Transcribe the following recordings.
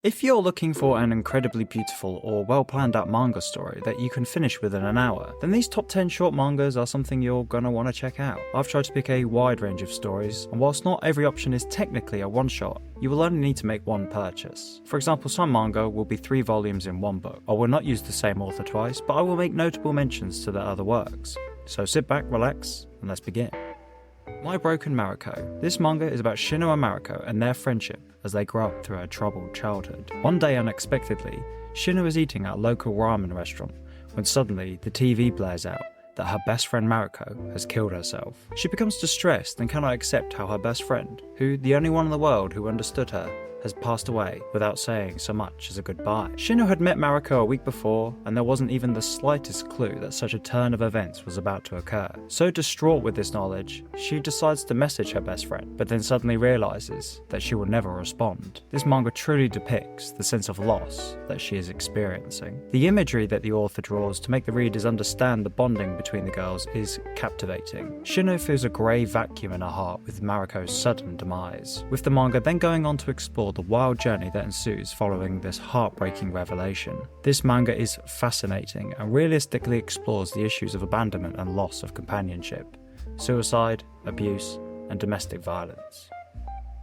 If you're looking for an incredibly beautiful or well planned out manga story that you can finish within an hour, then these top 10 short mangas are something you're gonna want to check out. I've tried to pick a wide range of stories, and whilst not every option is technically a one shot, you will only need to make one purchase. For example, some manga will be 3 volumes in one book. I will not use the same author twice, but I will make notable mentions to their other works. So sit back, relax, and let's begin. My Broken Mariko. This manga is about Shino and Mariko and their friendship as they grow up through a troubled childhood. One day, unexpectedly, Shino is eating at a local ramen restaurant when suddenly the TV blares out that her best friend Mariko has killed herself. She becomes distressed and cannot accept how her best friend, who the only one in the world who understood her, has passed away without saying so much as a goodbye. Shino had met Mariko a week before, and there wasn't even the slightest clue that such a turn of events was about to occur. So distraught with this knowledge, she decides to message her best friend, but then suddenly realizes that she will never respond. This manga truly depicts the sense of loss that she is experiencing. The imagery that the author draws to make the readers understand the bonding between the girls is captivating. Shino feels a grey vacuum in her heart with Mariko's sudden demise, with the manga then going on to explore the wild journey that ensues following this heartbreaking revelation. This manga is fascinating and realistically explores the issues of abandonment and loss of companionship, suicide, abuse, and domestic violence.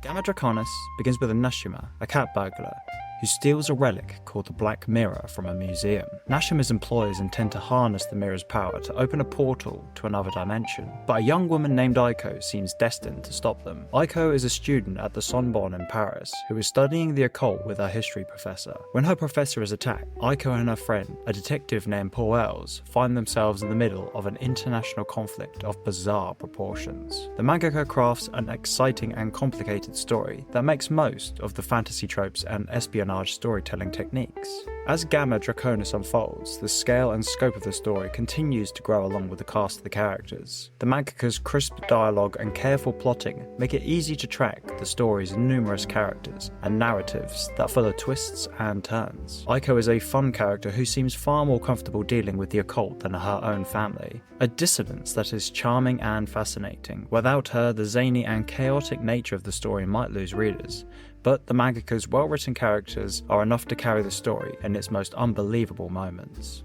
Gamma Draconis begins with a Nashima, a cat burglar, who steals a relic called the Black Mirror from a museum. Nashima's employers intend to harness the mirror's power to open a portal to another dimension, but a young woman named Aiko seems destined to stop them. Aiko is a student at the Sorbonne in Paris who is studying the occult with her history professor. When her professor is attacked, Aiko and her friend, a detective named Paul Els, find themselves in the middle of an international conflict of bizarre proportions. The mangaka crafts an exciting and complicated story that makes most of the fantasy tropes and espionage storytelling techniques. As Gamma Draconis unfolds, the scale and scope of the story continues to grow along with the cast of the characters. The mangaka's crisp dialogue and careful plotting make it easy to track the story's numerous characters and narratives that full of twists and turns. Aiko is a fun character who seems far more comfortable dealing with the occult than her own family, a dissonance that is charming and fascinating. Without her, the zany and chaotic nature of the story might lose readers, but the mangaka's well-written characters are enough to carry the story in its most unbelievable moments.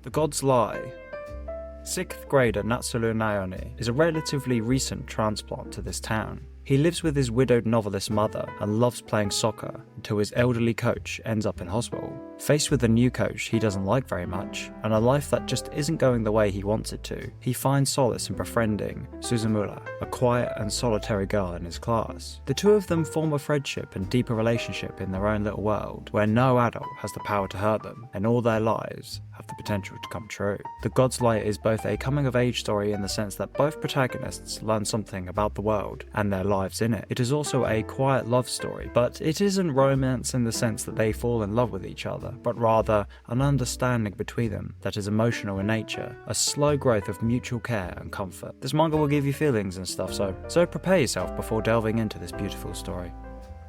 The Gods Lie. 6th grader Natsuru Naone is a relatively recent transplant to this town. He lives with his widowed novelist mother and loves playing soccer until his elderly coach ends up in hospital. Faced with a new coach he doesn't like very much, and a life that just isn't going the way he wants it to, he finds solace in befriending Suzumura, a quiet and solitary girl in his class. The two of them form a friendship and deeper relationship in their own little world, where no adult has the power to hurt them, and all their lives have the potential to come true. The God's Light is both a coming-of-age story in the sense that both protagonists learn something about the world and their lives in it. It is also a quiet love story, but it isn't romance in the sense that they fall in love with each other, but rather an understanding between them that is emotional in nature, a slow growth of mutual care and comfort. This manga will give you feelings and stuff, so prepare yourself before delving into this beautiful story.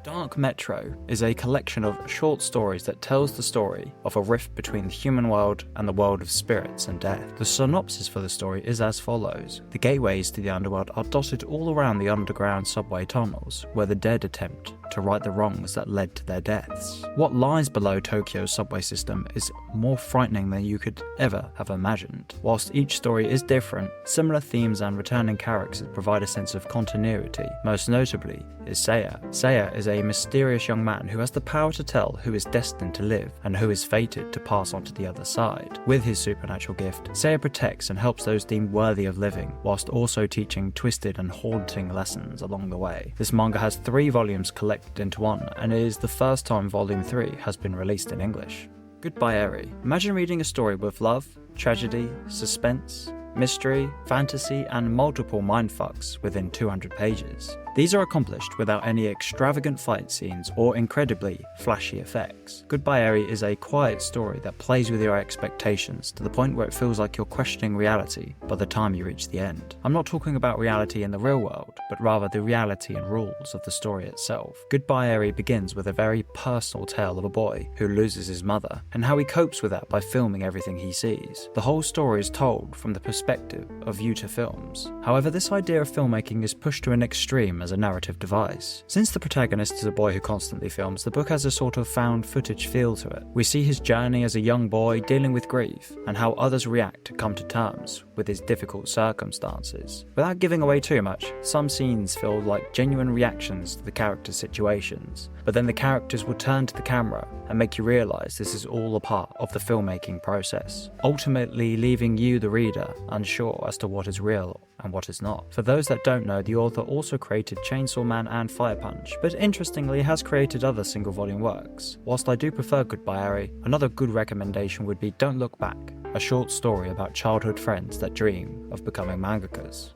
Dark Metro is a collection of short stories that tells the story of a rift between the human world and the world of spirits and death. The synopsis for the story is as follows. The gateways to the underworld are dotted all around the underground subway tunnels, where the dead attempt to right the wrongs that led to their deaths. What lies below Tokyo's subway system is more frightening than you could ever have imagined. Whilst each story is different, similar themes and returning characters provide a sense of continuity. Most notably is Seiya. Seiya is a mysterious young man who has the power to tell who is destined to live and who is fated to pass on to the other side. With his supernatural gift, Seiya protects and helps those deemed worthy of living, whilst also teaching twisted and haunting lessons along the way. This manga has 3 volumes collected into one, and it is the first time volume 3 has been released in English. Goodbye Eri. Imagine reading a story with love, tragedy, suspense, mystery, fantasy, and multiple mindfucks within 200 pages. These are accomplished without any extravagant fight scenes or incredibly flashy effects. Goodbye Eri is a quiet story that plays with your expectations to the point where it feels like you're questioning reality by the time you reach the end. I'm not talking about reality in the real world, but rather the reality and rules of the story itself. Goodbye Eri begins with a very personal tale of a boy who loses his mother, and how he copes with that by filming everything he sees. The whole story is told from the perspective of Yuta Films. However, this idea of filmmaking is pushed to an extreme film as a narrative device. Since the protagonist is a boy who constantly films, the book has a sort of found footage feel to it. We see his journey as a young boy dealing with grief, and how others react to come to terms with his difficult circumstances. Without giving away too much, some scenes feel like genuine reactions to the characters' situations, but then the characters will turn to the camera and make you realise this is all a part of the filmmaking process, ultimately leaving you, the reader, unsure as to what is real and what is not. For those that don't know, the author also created Chainsaw Man and Fire Punch, but interestingly has created other single volume works. Whilst I do prefer Goodbye Eri, another good recommendation would be Don't Look Back, a short story about childhood friends that dream of becoming mangakas.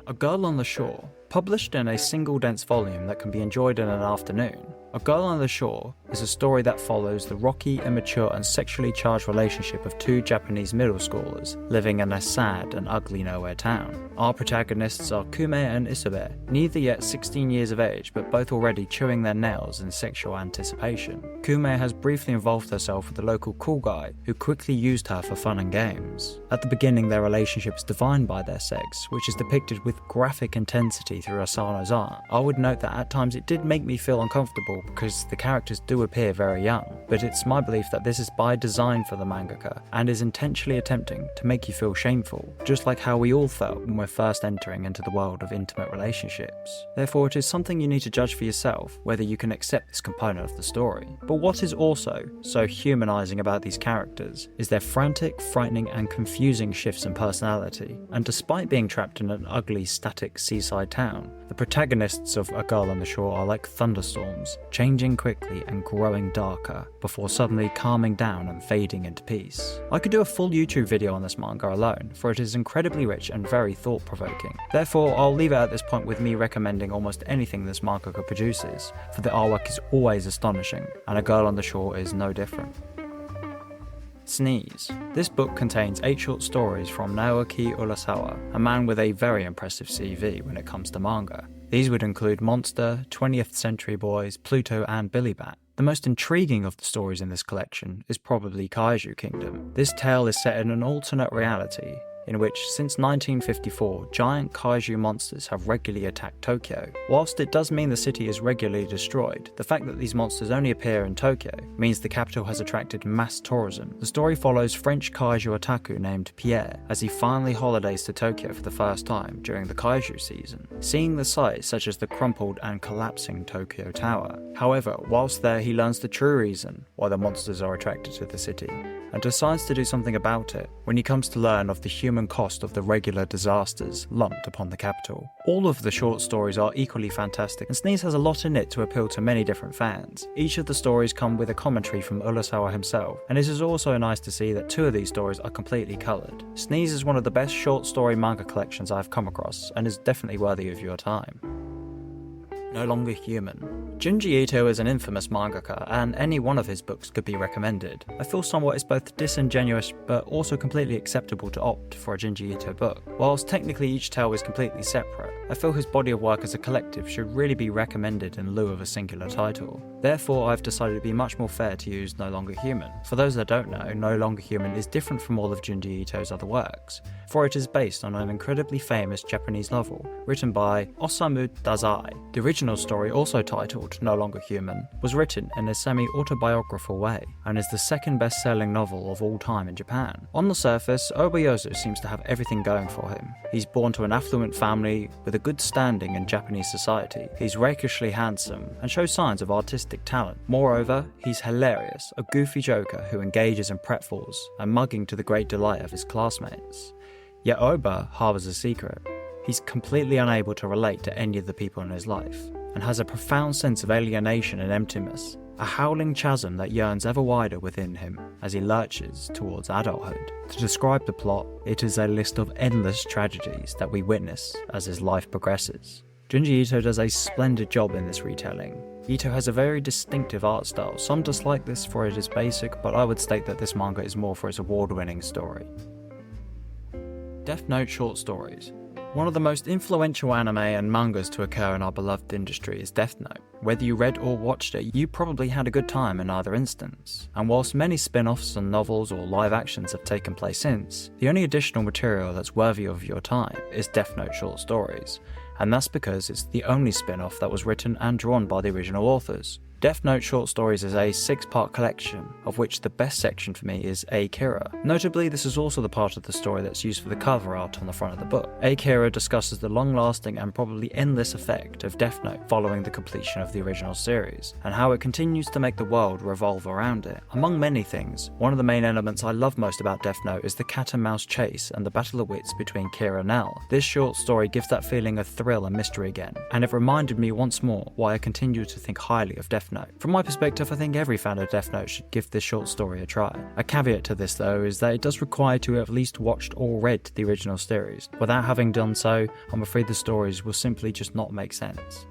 A Girl on the Shore, published in a single dense volume that can be enjoyed in an afternoon, A Girl on the Shore is a story that follows the rocky, immature and sexually charged relationship of two Japanese middle schoolers living in a sad and ugly nowhere town. Our protagonists are Kume and Isobe, neither yet 16 years of age but both already chewing their nails in sexual anticipation. Kume has briefly involved herself with a local cool guy who quickly used her for fun and games. At the beginning their relationship is defined by their sex, which is depicted with graphic intensity through Asano's art. I would note that at times it did make me feel uncomfortable because the characters do appear very young, but it's my belief that this is by design for the mangaka and is intentionally attempting to make you feel shameful, just like how we all felt when we're first entering into the world of intimate relationships. Therefore it is something you need to judge for yourself whether you can accept this component of the story. But what is also so humanizing about these characters is their frantic, frightening and confusing shifts in personality, and despite being trapped in an ugly, static seaside town, the protagonists of A Girl on the Shore are like thunderstorms, changing quickly and growing darker, before suddenly calming down and fading into peace. I could do a full YouTube video on this manga alone, for it is incredibly rich and very thought-provoking. Therefore, I'll leave it at this point with me recommending almost anything this mangaka produces, for the artwork is always astonishing, and A Girl on the Shore is no different. Sneeze. This book contains 8 short stories from Naoki Urasawa, a man with a very impressive CV when it comes to manga. These would include Monster, 20th Century Boys, Pluto and Billy Bat. The most intriguing of the stories in this collection is probably Kaiju Kingdom. This tale is set in an alternate reality, in which, since 1954, giant kaiju monsters have regularly attacked Tokyo. Whilst it does mean the city is regularly destroyed, the fact that these monsters only appear in Tokyo means the capital has attracted mass tourism. The story follows French kaiju otaku named Pierre as he finally holidays to Tokyo for the first time during the kaiju season, seeing the sights such as the crumpled and collapsing Tokyo Tower. However, whilst there he learns the true reason why the monsters are attracted to the city, and decides to do something about it when he comes to learn of the human cost of the regular disasters lumped upon the capital. All of the short stories are equally fantastic, and Sneeze has a lot in it to appeal to many different fans. Each of the stories come with a commentary from Urasawa himself, and it is also nice to see that 2 of these stories are completely coloured. Sneeze is one of the best short story manga collections I've come across, and is definitely worthy of your time. No Longer Human. Junji Ito is an infamous mangaka, and any one of his books could be recommended. I feel somewhat it's both disingenuous but also completely acceptable to opt for a Junji Ito book. Whilst technically each tale is completely separate, I feel his body of work as a collective should really be recommended in lieu of a singular title. Therefore, I've decided to be much more fair to use No Longer Human. For those that don't know, No Longer Human is different from all of Junji Ito's other works, for it is based on an incredibly famous Japanese novel written by Osamu Dazai. The original story, also titled No Longer Human, was written in a semi-autobiographical way, and is the second best-selling novel of all time in Japan. On the surface, Obayosu seems to have everything going for him. He's born to an affluent family with a good standing in Japanese society. He's rakishly handsome, and shows signs of artistic talent. Moreover, he's hilarious, a goofy joker who engages in pratfalls and mugging to the great delight of his classmates. Yet Oba harbours a secret. He's completely unable to relate to any of the people in his life, and has a profound sense of alienation and emptiness, a howling chasm that yearns ever wider within him as he lurches towards adulthood. To describe the plot, it is a list of endless tragedies that we witness as his life progresses. Junji Ito does a splendid job in this retelling. Ito has a very distinctive art style. Some dislike this for it is basic, but I would state that this manga is more for its award-winning story. Death Note short stories. One of the most influential anime and mangas to occur in our beloved industry is Death Note. Whether you read or watched it, you probably had a good time in either instance. And whilst many spin-offs and novels or live actions have taken place since, the only additional material that's worthy of your time is Death Note short stories. and that's because it's the only spin-off that was written and drawn by the original authors. Death Note Short Stories is a 6-part collection, of which the best section for me is Akira. Notably, this is also the part of the story that's used for the cover art on the front of the book. Akira discusses the long-lasting and probably endless effect of Death Note following the completion of the original series, and how it continues to make the world revolve around it. Among many things, one of the main elements I love most about Death Note is the cat and mouse chase and the battle of wits between Kira and L. This short story gives that feeling of thrill and mystery again, and it reminded me once more why I continue to think highly of Death Note. From my perspective, I think every fan of Death Note should give this short story a try. A caveat to this though is that it does require to have at least watched or read the original series. Without having done so, I'm afraid the stories will simply just not make sense.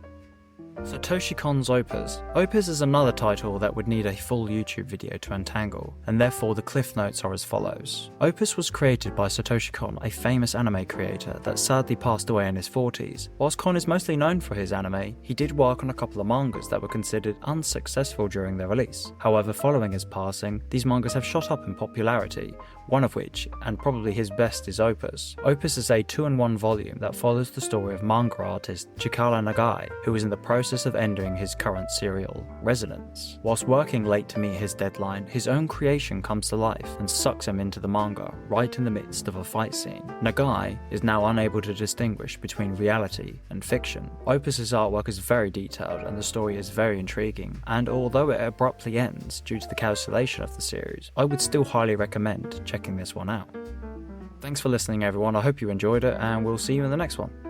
Satoshi Kon's Opus. Opus is another title that would need a full YouTube video to untangle, and therefore the cliff notes are as follows. Opus was created by Satoshi Kon, a famous anime creator that sadly passed away in his 40s. Whilst Kon is mostly known for his anime, he did work on a couple of mangas that were considered unsuccessful during their release. However, following his passing, these mangas have shot up in popularity, one of which, and probably his best, is Opus. Opus is a 2-in-1 volume that follows the story of manga artist Chikara Nagai, who is in the process of ending his current serial residence. Whilst working late to meet his deadline, his own creation comes to life and sucks him into the manga right in the midst of a fight scene. Nagai is now unable to distinguish between reality and fiction. Opus's artwork is very detailed and the story is very intriguing, and although it abruptly ends due to the cancellation of the series, I would still highly recommend checking this one out. Thanks for listening everyone, I hope you enjoyed it and we'll see you in the next one.